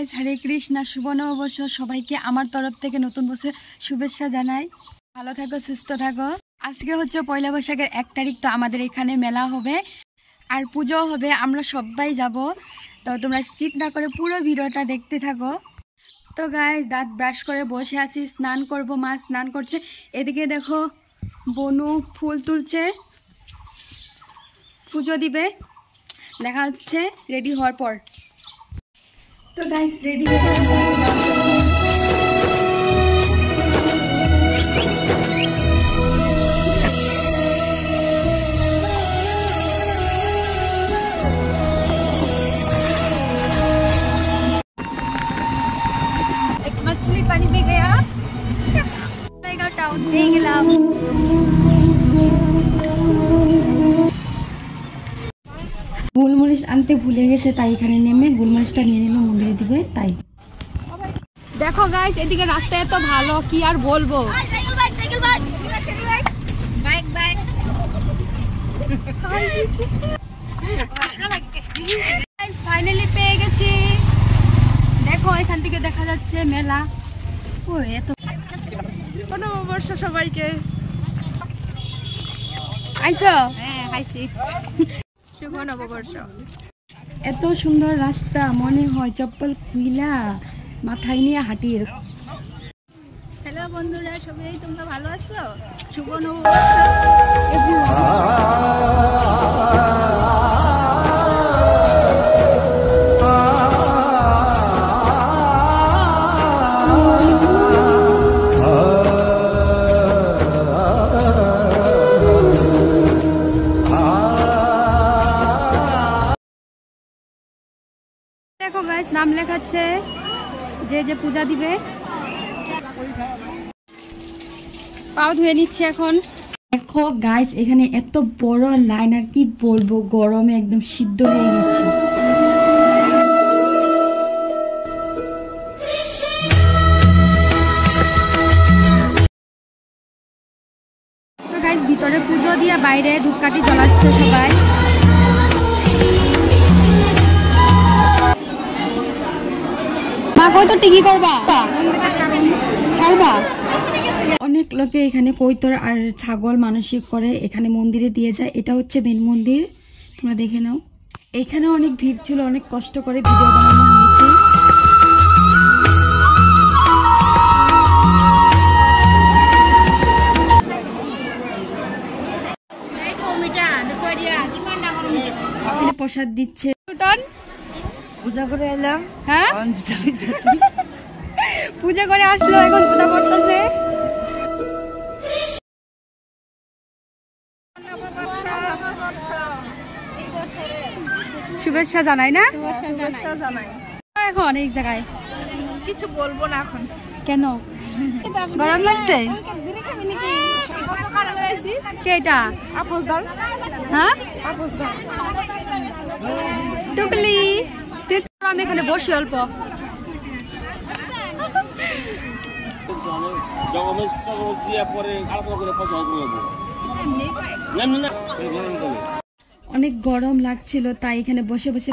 Guys, হরে কৃষ্ণা, শুভ নববর্ষ। সবাইকে আমার তরফ থেকে নতুন বছর শুভেচ্ছা জানাই। ভালো থাকো, সুস্থ থাকো। আজকে হচ্ছে পয়লা বৈশাখের 1 তারিখ। তো আমাদের এখানে মেলা হবে আর পুজো হবে, আমরা সবাই যাব। তো তোমরা স্কিপ না করে পুরো ভিডিওটা দেখতে থাকো। তো গাইস, দাঁত ব্রাশ করে বসে আছি, স্নান করব। মা স্নান করছে। এদিকে দেখো বনু ফুল তুলছে, পুজো দিবে। দেখা হচ্ছে রেডি হওয়ার পর। তো গাইস, রেডি হয়ে গেছে। मछली पानी में गया टाउन में গেলাম। গোলমরিচ আনতে ভুলে গেছে, তাই এখানে নেমে গোলমরিচটা নিয়ে নিল, মন্দিরে দিবে তাই। দেখো গাইস, এদিকে রাস্তা এত ভালো, কি আর বলবো। ফাইনালি পেয়ে গেছি। দেখো এখান থেকে দেখা যাচ্ছে মেলা। ও এত নববর্ষ সবাইকে। আইছো? হ্যাঁ আইছি। শুভ নববর্ষ। এত সুন্দর রাস্তা, মনে হয় চপ্পল খুইলা মাথায় নিয়ে হাঁটি। হ্যালো বন্ধুরা, সবাই তোমরা ভালো আছো? শুভ নববর্ষ। দেখো গাইস, নাম লেখাচ্ছে যে যে পূজা দিবে। পাও ধুয়ে নিচ্ছে এখন। দেখো গাইস, এখানে এত বড় লাইন, আর কি বলবো, গরমে একদম সিদ্ধ হয়ে গেছে। তো গাইস, ভিতরে পুজো দিয়ে বাইরে ধূপকাঠি জ্বালাচ্ছে সবাই। কত টিকি করবা? ছাড়বা? অনেক লোকে এখানে কৈতর আর ছাগল মানসিক করে এখানে মন্দিরে দিয়ে যায়। এটা হচ্ছে মেন মন্দির, তোমরা দেখে নাও। এখানে অনেক ভিড় ছিল, অনেক কষ্ট করে ভিডিও বানানো হয়েছে। এখানে প্রসাদ দিচ্ছে। পূজা করে এলাম। হ্যাঁ, পূজা করে আসলো, এখন পূজা করতেছে। শুভেচ্ছা জানাই না? এখন এই জায়গায় কিছু বলবো না এখন। কেন? গরম লাগছে? কে এটা? হ্যাঁ, টুকলি। আমি এখানে বসে অল্প। অনেক গরম লাগছিল, তাই এখানে বসে বসে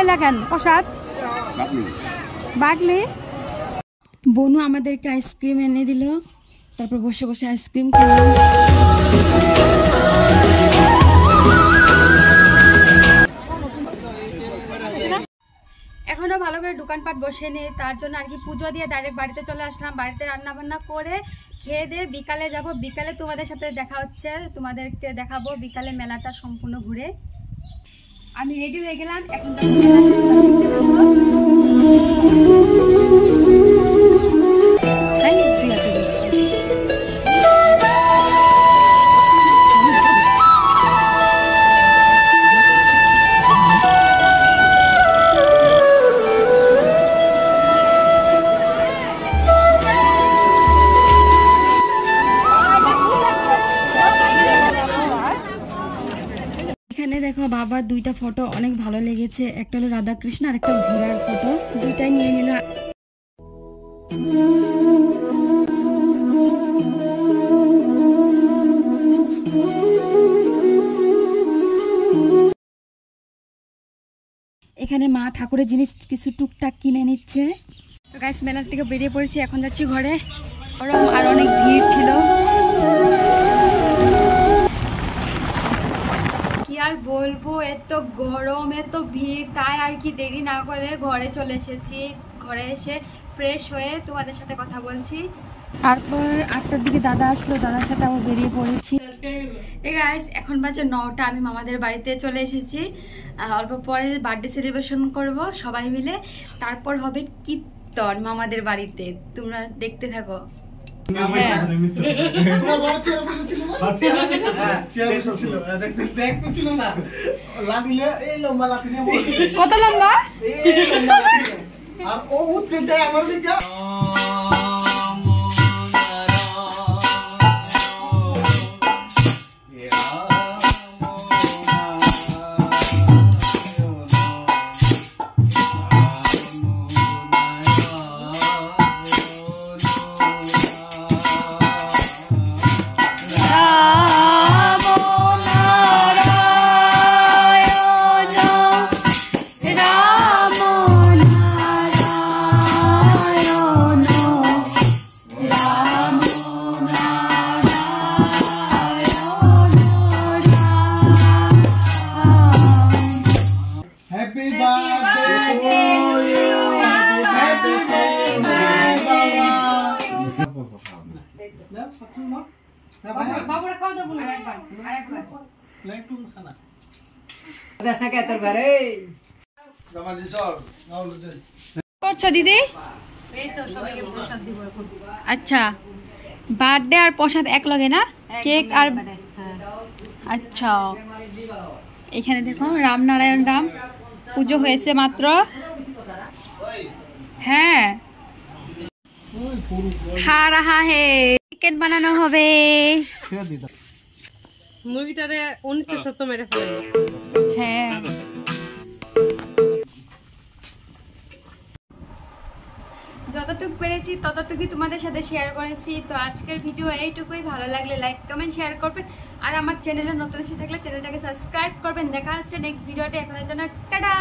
লাগেন প্রসাদ বাগলি। বনু আমাদেরকে আইসক্রিম এনে দিল, তারপর বসে বসে আইসক্রিম খেলাম। এখনো ভালো করে দোকানপাট বসে নেই, তার জন্য আর কি পুজো দিয়ে ডাইরেক্ট বাড়িতে চলে আসলাম। বাড়িতে রান্না বান্না করে খেয়ে দিয়ে বিকালে যাব। বিকালে তোমাদের সাথে দেখা হচ্ছে, তোমাদেরকে দেখাবো বিকালে মেলাটা সম্পূর্ণ ঘুরে। আমি রেডি হয়ে গেলাম, এখন দেখো বাবার দুইটা ফটো অনেক ভালো লেগেছে, একটা হলো রাধাকৃষ্ণ আর একটা ঘোড়ার ফটো, দুইটাই নিয়ে নিল। এখানে মা ঠাকুরের জিনিস কিছু টুকটাক কিনে নিচ্ছে। তো গাইস মেলার থেকে বেরিয়ে পড়েছি, এখন যাচ্ছি ঘরে। গরম আর অনেক ভিড় ছিল, কি আর বলবো, এত গরম এত ভিড়, তাই আর কি দেরি না করে ঘরে চলে এসেছি। ঘরে এসে ফ্রেশ হয়ে তোমাদের সাথে কথা বলছি। তারপর 8টার দিকে দাদা আসলো, দাদার সাথে আবার বেরিয়ে পড়েছি। গাইস এখন বাজে 9টা, আমি মামাদের বাড়িতে চলে এসেছি। অল্প পরে বার্থডে সেলিব্রেশন করব সবাই মিলে, তারপর হবে কীর্তন মামাদের বাড়িতে, তোমরা দেখতে থাকো। কত লম্বা আর ও উঠতে চাই আমার দিকে। করছো দিদি? আচ্ছা, বার্থডে আর প্রসাদ এক লগে না, কেক আর আচ্ছা। এখানে দেখো রামনারায়ণ রাম পুজো হয়েছে মাত্র। হ্যাঁ, খা রাহা হে, চিকেন বানানো হবে। মুরগিটারে 1900 মেরে ফেলে। হ্যাঁ, যতটুকু পেরেছি ততটুকুই তোমাদের সাথে শেয়ার করেছি। তো আজকের ভিডিও এইটুকুই, ভালো লাগলে লাইক কমেন্ট শেয়ার করবেন, আর আমার চ্যানেলে নতুন এসে থাকলে চ্যানেলটাকে সাবস্ক্রাইব করবেন। দেখা হচ্ছে নেক্সট ভিডিওতে, এখনের জন্য টাটা।